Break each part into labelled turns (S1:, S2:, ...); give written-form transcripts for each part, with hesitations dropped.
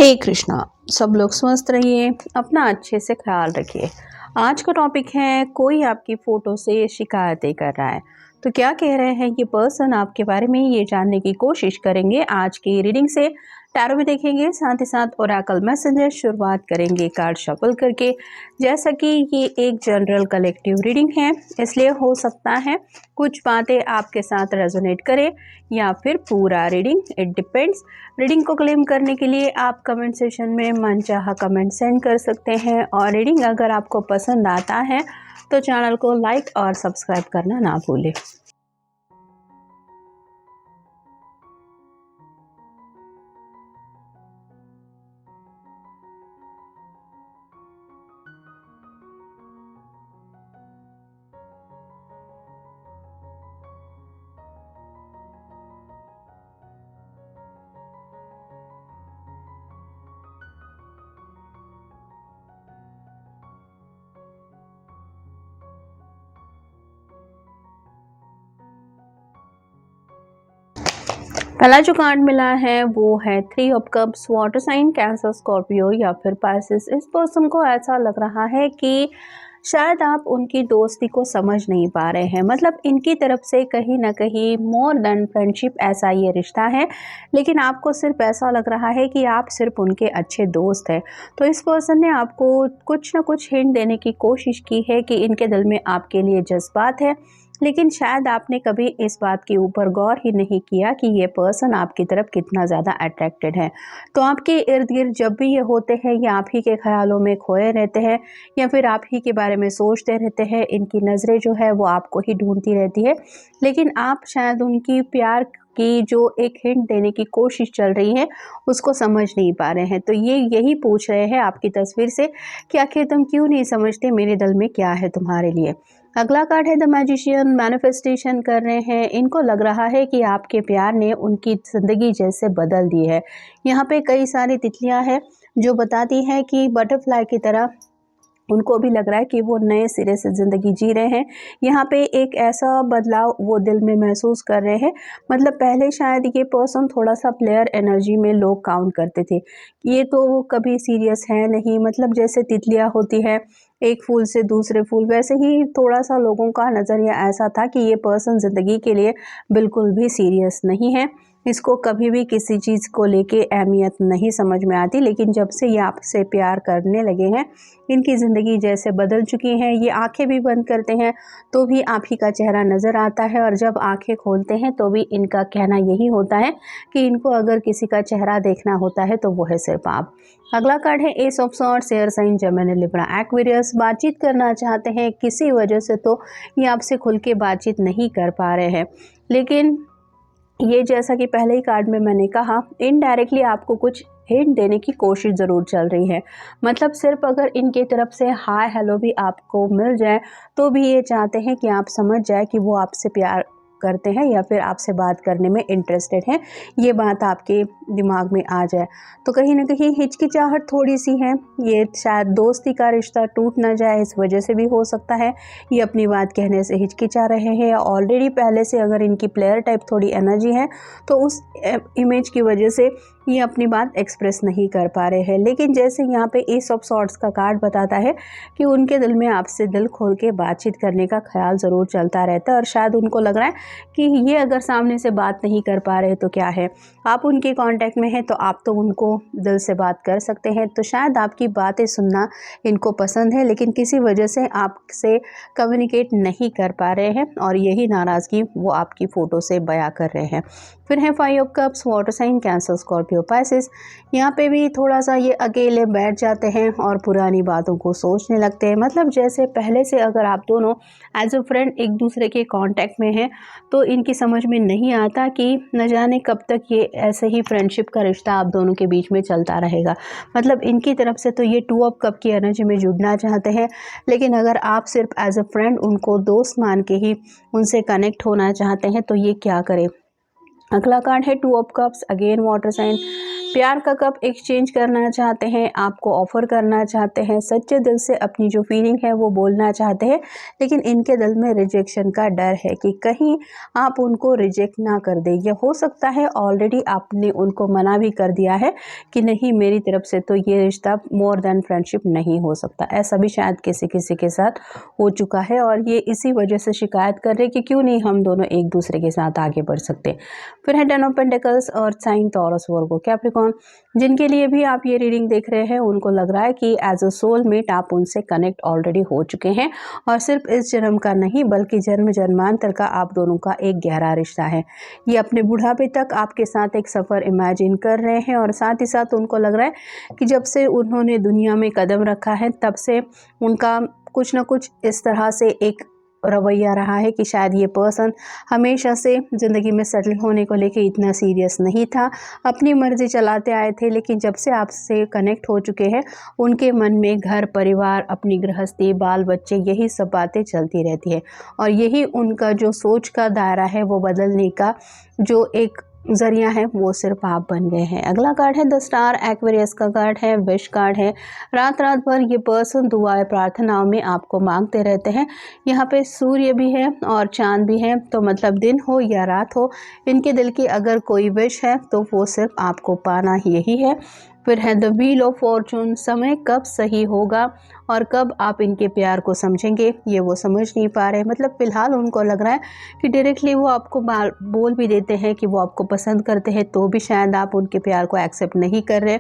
S1: हे कृष्णा। सब लोग स्वस्थ रहिए, अपना अच्छे से ख्याल रखिए। आज का टॉपिक है, कोई आपकी फ़ोटो से शिकायतें कर रहा है तो क्या कह रहे हैं ये पर्सन आपके बारे में, ये जानने की कोशिश करेंगे आज की रीडिंग से। टैरो भी देखेंगे, साथ ही साथ ओरेकल मैसेजेस शुरुआत करेंगे कार्ड शफल करके। जैसा कि ये एक जनरल कलेक्टिव रीडिंग है, इसलिए हो सकता है कुछ बातें आपके साथ रेजोनेट करें या फिर पूरा रीडिंग, इट डिपेंड्स। रीडिंग को क्लेम करने के लिए आप कमेंट सेशन में मनचाहा कमेंट सेंड कर सकते हैं, और रीडिंग अगर आपको पसंद आता है तो चैनल को लाइक और सब्सक्राइब करना ना भूलें। पहला जो कार्ड मिला है वो है 3 of cups, water sign, Cancer, Scorpio या फिर पाइसेस। इस पर्सन को ऐसा लग रहा है कि शायद आप उनकी दोस्ती को समझ नहीं पा रहे हैं। मतलब इनकी तरफ से कहीं ना कहीं मोर देन फ्रेंडशिप ऐसा ये रिश्ता है, लेकिन आपको सिर्फ ऐसा लग रहा है कि आप सिर्फ उनके अच्छे दोस्त हैं। तो इस पर्सन ने आपको कुछ ना कुछ हिंट देने की कोशिश की है कि इनके दिल में आपके लिए जज्बात है, लेकिन शायद आपने कभी इस बात के ऊपर गौर ही नहीं किया कि ये पर्सन आपकी तरफ कितना ज़्यादा अट्रैक्टेड है। तो आपके इर्द गिर्द जब भी ये होते हैं, या आप ही के ख्यालों में खोए रहते हैं, या फिर आप ही के बारे में सोचते रहते हैं, इनकी नज़रें जो है वो आपको ही ढूंढती रहती है, लेकिन आप शायद उनकी प्यार की जो एक हिंट देने की कोशिश चल रही है उसको समझ नहीं पा रहे हैं। तो ये यही पूछ रहे हैं आपकी तस्वीर से कि आखिर तुम क्यों नहीं समझते मेरे दिल में क्या है तुम्हारे लिए। अगला कार्ड है द मैजिशियन, मैनिफेस्टेशन कर रहे हैं। इनको लग रहा है कि आपके प्यार ने उनकी ज़िंदगी जैसे बदल दी है। यहाँ पे कई सारी तितलियाँ हैं जो बताती हैं कि बटरफ्लाई की तरह उनको भी लग रहा है कि वो नए सिरे से ज़िंदगी जी रहे हैं। यहाँ पे एक ऐसा बदलाव वो दिल में महसूस कर रहे हैं। मतलब पहले शायद ये पर्सन थोड़ा सा प्लेयर एनर्जी में लोग काउंट करते थे, ये तो वो कभी सीरियस है नहीं। मतलब जैसे तितलियाँ होती है एक फूल से दूसरे फूल, वैसे ही थोड़ा सा लोगों का नज़रिया ऐसा था कि ये पर्सन ज़िंदगी के लिए बिल्कुल भी सीरियस नहीं है, इसको कभी भी किसी चीज़ को लेके अहमियत नहीं समझ में आती। लेकिन जब से ये आपसे प्यार करने लगे हैं, इनकी ज़िंदगी जैसे बदल चुकी है। ये आंखें भी बंद करते हैं तो भी आप ही का चेहरा नज़र आता है, और जब आंखें खोलते हैं तो भी इनका कहना यही होता है कि इनको अगर किसी का चेहरा देखना होता है तो वो है सिर्फ आप। अगला कार्ड है ace of swords, air sign, Gemini, Libra, Aquarius. बातचीत करना चाहते हैं, किसी वजह से तो ये आपसे खुल के बातचीत नहीं कर पा रहे हैं, लेकिन ये जैसा कि पहले ही कार्ड में मैंने कहा, इनडायरेक्टली आपको कुछ हिंट देने की कोशिश ज़रूर चल रही है। मतलब सिर्फ अगर इनके तरफ से हाय हेलो भी आपको मिल जाए तो भी ये चाहते हैं कि आप समझ जाए कि वो आपसे प्यार करते हैं या फिर आपसे बात करने में इंटरेस्टेड हैं, ये बात आपके दिमाग में आ जाए। तो कहीं ना कहीं हिचकिचाहट थोड़ी सी है, ये शायद दोस्ती का रिश्ता टूट ना जाए इस वजह से भी हो सकता है। ये अपनी बात कहने से हिचकिचा रहे हैं, या ऑलरेडी पहले से अगर इनकी प्लेयर टाइप थोड़ी एनर्जी है तो उस इमेज की वजह से ये अपनी बात एक्सप्रेस नहीं कर पा रहे हैं। लेकिन जैसे यहाँ पे एस ऑफ सॉर्ड्स का कार्ड बताता है कि उनके दिल में आपसे दिल खोल के बातचीत करने का ख्याल ज़रूर चलता रहता है, और शायद उनको लग रहा है कि ये अगर सामने से बात नहीं कर पा रहे तो क्या है, आप उनके कांटेक्ट में हैं तो आप तो उनको दिल से बात कर सकते हैं। तो शायद आपकी बातें सुनना इनको पसंद है, लेकिन किसी वजह से आपसे कम्युनिकेट नहीं कर पा रहे हैं, और यही नाराज़गी वो आपकी फ़ोटो से बयां कर रहे हैं। फिर है 5 of cups, water sign, Cancer, Scorpio, Pisces. यहाँ पे भी थोड़ा सा ये अकेले बैठ जाते हैं और पुरानी बातों को सोचने लगते हैं। मतलब जैसे पहले से अगर आप दोनों एज अ फ्रेंड एक दूसरे के कांटेक्ट में हैं तो इनकी समझ में नहीं आता कि न जाने कब तक ये ऐसे ही फ्रेंडशिप का रिश्ता आप दोनों के बीच में चलता रहेगा। मतलब इनकी तरफ से तो ये 2 ऑफ कप की एनर्जी में जुड़ना चाहते हैं, लेकिन अगर आप सिर्फ एज अ फ्रेंड उनको दोस्त मान के ही उनसे कनेक्ट होना चाहते हैं तो ये क्या करें। अगला कार्ड है 2 of cups, again water sign. प्यार का कप एक्सचेंज करना चाहते हैं, आपको ऑफर करना चाहते हैं, सच्चे दिल से अपनी जो फीलिंग है वो बोलना चाहते हैं, लेकिन इनके दिल में रिजेक्शन का डर है कि कहीं आप उनको रिजेक्ट ना कर दें। यह हो सकता है ऑलरेडी आपने उनको मना भी कर दिया है कि नहीं, मेरी तरफ से तो ये रिश्ता मोर देन फ्रेंडशिप नहीं हो सकता। ऐसा भी शायद किसी किसी के साथ हो चुका है और ये इसी वजह से शिकायत कर रहे कि क्यों नहीं हम दोनों एक दूसरे के साथ आगे बढ़ सकते। फिर है 10 of pentacles, earth sign, Taurus, Virgo, Capricorn. जिनके लिए भी आप ये रीडिंग देख रहे हैं उनको लग रहा है कि एज अ सोलमेट आप उनसे कनेक्ट ऑलरेडी हो चुके हैं और सिर्फ इस जन्म का नहीं बल्कि जन्म जन्मांतर का आप दोनों का एक गहरा रिश्ता है। ये अपने बुढ़ापे तक आपके साथ एक सफ़र इमेजिन कर रहे हैं और साथ ही साथ उनको लग रहा है कि जब से उन्होंने दुनिया में कदम रखा है तब से उनका कुछ ना कुछ इस तरह से एक रवैया रहा है कि शायद ये पर्सन हमेशा से ज़िंदगी में सेटल होने को लेके इतना सीरियस नहीं था, अपनी मर्ज़ी चलाते आए थे, लेकिन जब से आपसे कनेक्ट हो चुके हैं उनके मन में घर परिवार, अपनी गृहस्थी, बाल बच्चे, यही सब बातें चलती रहती है और यही उनका जो सोच का दायरा है वो बदलने का जो एक ज़रिया है वो सिर्फ आप बन गए हैं। अगला कार्ड है 10 स्टार, एक्वेरियस का कार्ड है, विश कार्ड है। रात रात भर ये पर्सन दुआएं प्रार्थनाओं में आपको मांगते रहते हैं। यहाँ पे सूर्य भी है और चांद भी है, तो मतलब दिन हो या रात हो, इनके दिल की अगर कोई विश है तो वो सिर्फ आपको पाना यही है। फिर है द व्हील ऑफ फॉर्चून, समय कब सही होगा और कब आप इनके प्यार को समझेंगे ये वो समझ नहीं पा रहे। मतलब फ़िलहाल उनको लग रहा है कि डायरेक्टली वो आपको बोल भी देते हैं कि वो आपको पसंद करते हैं, तो भी शायद आप उनके प्यार को एक्सेप्ट नहीं कर रहे।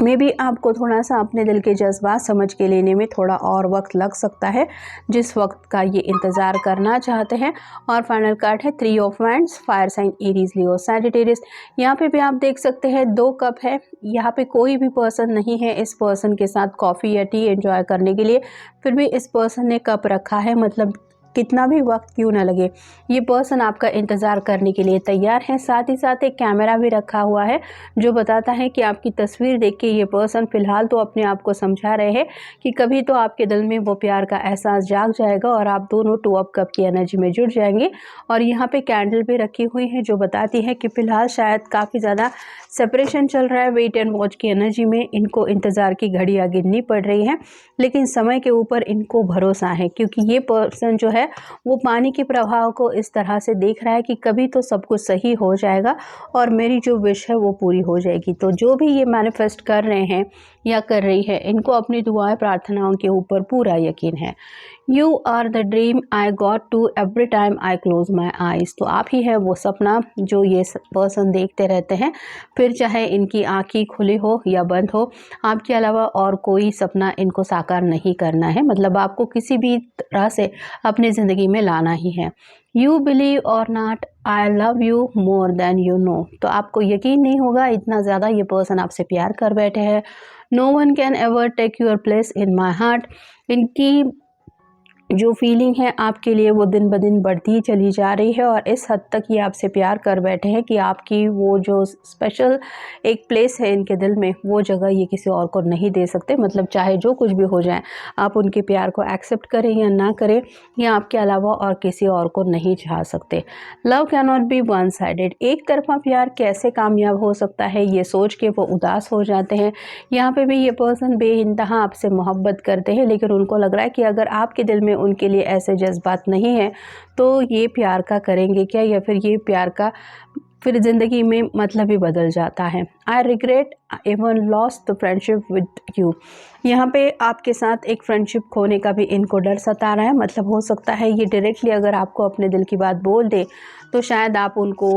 S1: मे बी आपको थोड़ा सा अपने दिल के जज्बात समझ के लेने में थोड़ा और वक्त लग सकता है, जिस वक्त का ये इंतज़ार करना चाहते हैं। और फाइनल कार्ड है 3 of wands, fire sign, Aries, Leo, Sagittarius. यहाँ पे भी आप देख सकते हैं 2 कप है। यहाँ पे कोई भी पर्सन नहीं है इस पर्सन के साथ कॉफ़ी या टी एंजॉय करने के लिए, फिर भी इस पर्सन ने कप रखा है। मतलब कितना भी वक्त क्यों ना लगे, ये पर्सन आपका इंतज़ार करने के लिए तैयार है। साथ ही साथ एक कैमरा भी रखा हुआ है जो बताता है कि आपकी तस्वीर देख के ये पर्सन फ़िलहाल तो अपने आप को समझा रहे हैं कि कभी तो आपके दिल में वो प्यार का एहसास जाग जाएगा और आप दोनों 2 ऑफ कप की एनर्जी में जुड़ जाएंगे। और यहाँ पे कैंडल भी रखी हुई है जो बताती है कि फ़िलहाल शायद काफ़ी ज़्यादा सेपरेशन चल रहा है। वेट एंड वॉच की एनर्जी में इनको इंतज़ार की घड़ियाँ गिननी पड़ रही हैं, लेकिन समय के ऊपर इनको भरोसा है क्योंकि ये पर्सन जो है वो पानी के प्रभाव को इस तरह से देख रहा है कि कभी तो सब कुछ सही हो जाएगा और मेरी जो विश है वो पूरी हो जाएगी। तो जो भी ये मैनिफेस्ट कर रहे हैं या कर रही है, इनको अपनी दुआएं प्रार्थनाओं के ऊपर पूरा यकीन है। You are the dream I got to every time I close my eyes. तो आप ही है वो सपना जो ये पर्सन देखते रहते हैं, फिर चाहे इनकी आँखें खुली हो या बंद हो, आपके अलावा और कोई सपना इनको साकार नहीं करना है। मतलब आपको किसी भी तरह से अपनी ज़िंदगी में लाना ही है। यू बिलीव और not, I love you more than you know. तो आपको यकीन नहीं होगा इतना ज़्यादा ये पर्सन आपसे प्यार कर बैठे हैं। No one can ever take your place in my heart. इनकी जो फीलिंग है आपके लिए वो दिन ब दिन बढ़ती चली जा रही है और इस हद तक ये आपसे प्यार कर बैठे हैं कि आपकी वो जो स्पेशल एक प्लेस है इनके दिल में, वो जगह ये किसी और को नहीं दे सकते। मतलब चाहे जो कुछ भी हो जाए, आप उनके प्यार को एक्सेप्ट करें या ना करें, या आपके अलावा और किसी और को नहीं चाह सकते। Love can not be one sided. एक तरफा प्यार कैसे कामयाब हो सकता है ये सोच के वो उदास हो जाते हैं। यहाँ पे भी ये पर्सन बेइंतहा आपसे मोहब्बत करते हैं, लेकिन उनको लग रहा है कि अगर आपके दिल में उनके लिए ऐसे जज्बात नहीं है तो ये प्यार का करेंगे क्या, या फिर ये प्यार का फिर ज़िंदगी में मतलब ही बदल जाता है। I regret even lost the friendship with you. यहाँ पे आपके साथ एक फ्रेंडशिप खोने का भी इनको डर सता रहा है। मतलब हो सकता है ये डायरेक्टली अगर आपको अपने दिल की बात बोल दे तो शायद आप उनको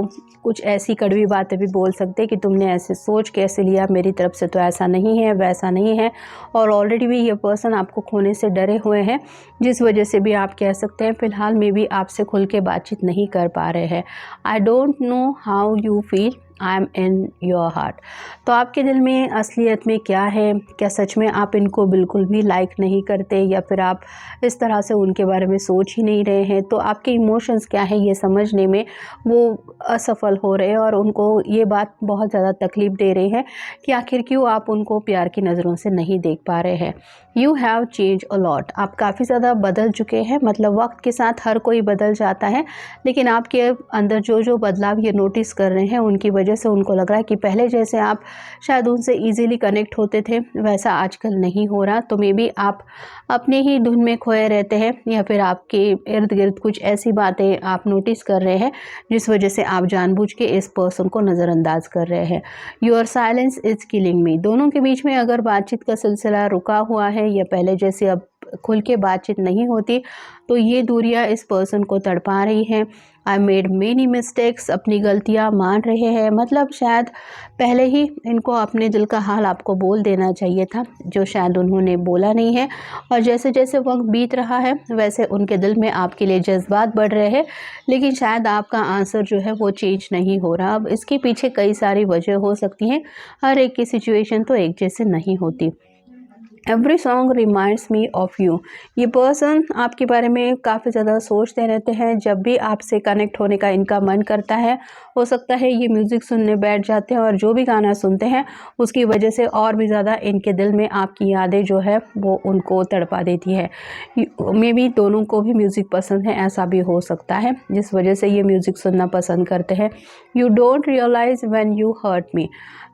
S1: कुछ ऐसी कड़वी बातें भी बोल सकते कि तुमने ऐसे सोच कैसे लिया, मेरी तरफ से तो ऐसा नहीं है, वैसा नहीं है। और ऑलरेडी भी ये पर्सन आपको खोने से डरे हुए हैं, जिस वजह से भी आप कह सकते हैं फ़िलहाल में भी आपसे खुल के बातचीत नहीं कर पा रहे हैं। I don't know how you feel. I am in your heart. तो आपके दिल में असलियत में क्या है? क्या सच में आप इनको बिल्कुल भी लाइक नहीं करते, या फिर आप इस तरह से उनके बारे में सोच ही नहीं रहे हैं? तो आपके इमोशंस क्या है ये समझने में वो असफल हो रहे हैं, और उनको ये बात बहुत ज़्यादा तकलीफ़ दे रही है कि आखिर क्यों आप उनको प्यार की नज़रों से नहीं देख पा रहे हैं। You have change a lot. आप काफ़ी ज़्यादा बदल चुके हैं, मतलब वक्त के साथ हर कोई बदल जाता है, लेकिन आपके अंदर जो जो बदलाव ये नोटिस कर रहे हैं उनकी वजह से उनको लग रहा है कि पहले जैसे आप शायद उनसे ईजिली कनेक्ट होते थे वैसा आजकल नहीं हो रहा। तो मे बी आप अपने ही धुन में खोए रहते हैं, या फिर आपके इर्द गिर्द कुछ ऐसी बातें आप नोटिस कर रहे हैं जिस वजह से आप जानबूझ के इस पर्सन को नज़रअंदाज कर रहे हैं। योर साइलेंस इज़ किलिंग मी। दोनों के बीच में अगर बातचीत का सिलसिला रुका हुआ है या पहले जैसे अब खुल के बातचीत नहीं होती, तो ये दूरियां इस पर्सन को तड़पा रही हैं। I made many mistakes. अपनी गलतियां मान रहे हैं, मतलब शायद पहले ही इनको अपने दिल का हाल आपको बोल देना चाहिए था, जो शायद उन्होंने बोला नहीं है। और जैसे जैसे वक्त बीत रहा है वैसे उनके दिल में आपके लिए जज्बात बढ़ रहे हैं, लेकिन शायद आपका आंसर जो है वो चेंज नहीं हो रहा। अब इसके पीछे कई सारी वजह हो सकती हैं, हर एक की सिचुएशन तो एक जैसे नहीं होती। Every song reminds me of you. ये पर्सन आपके बारे में काफ़ी ज़्यादा सोचते रहते हैं। जब भी आपसे कनेक्ट होने का इनका मन करता है, हो सकता है ये म्यूज़िक सुनने बैठ जाते हैं, और जो भी गाना सुनते हैं उसकी वजह से और भी ज़्यादा इनके दिल में आपकी यादें जो है वो उनको तड़पा देती है। मे बी दोनों को भी म्यूज़िक पसंद है, ऐसा भी हो सकता है जिस वजह से ये म्यूज़िक सुनना पसंद करते हैं। You don't realise when you hurt me.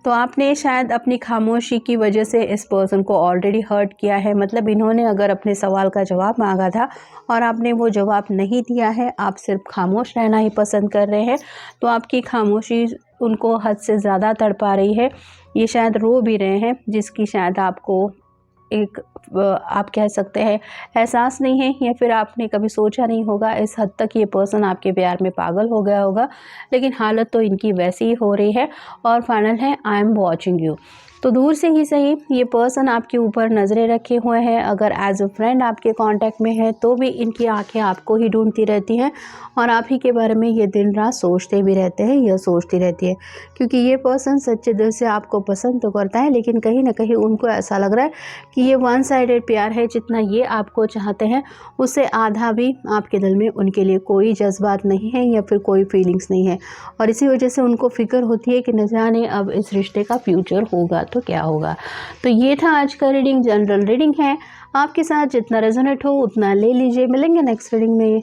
S1: तो आपने शायद अपनी खामोशी की वजह से इस पर्सन को ऑलरेडी हर्ट किया है। मतलब इन्होंने अगर अपने सवाल का जवाब मांगा था और आपने वो जवाब नहीं दिया है, आप सिर्फ खामोश रहना ही पसंद कर रहे हैं, तो आपकी खामोशी उनको हद से ज़्यादा तड़पा रही है। ये शायद रो भी रहे हैं, जिसकी शायद आपको एक आप कह सकते हैं एहसास नहीं है, या फिर आपने कभी सोचा नहीं होगा इस हद तक ये पर्सन आपके प्यार में पागल हो गया होगा। लेकिन हालत तो इनकी वैसी ही हो रही है। और फाइनल है आई एम वॉचिंग यू। तो दूर से ही सही ये पर्सन आपके ऊपर नज़रें रखे हुए हैं। अगर एज अ फ्रेंड आपके कांटेक्ट में है तो भी इनकी आंखें आपको ही ढूंढती रहती हैं, और आप ही के बारे में ये दिन रात सोचते भी रहते हैं, यह सोचती रहती है। क्योंकि ये पर्सन सच्चे दिल से आपको पसंद तो करता है, लेकिन कहीं ना कहीं उनको ऐसा लग रहा है कि ये वन साइडेड प्यार है। जितना ये आपको चाहते हैं उससे आधा भी आपके दिल में उनके लिए कोई जज्बात नहीं है, या फिर कोई फीलिंग्स नहीं है। और इसी वजह से उनको फिक्र होती है कि न जाने अब इस रिश्ते का फ्यूचर होगा तो क्या होगा। तो ये था आज का रीडिंग, जनरल रीडिंग है। आपके साथ जितना रेजोनेट हो उतना ले लीजिए। मिलेंगे नेक्स्ट रीडिंग में।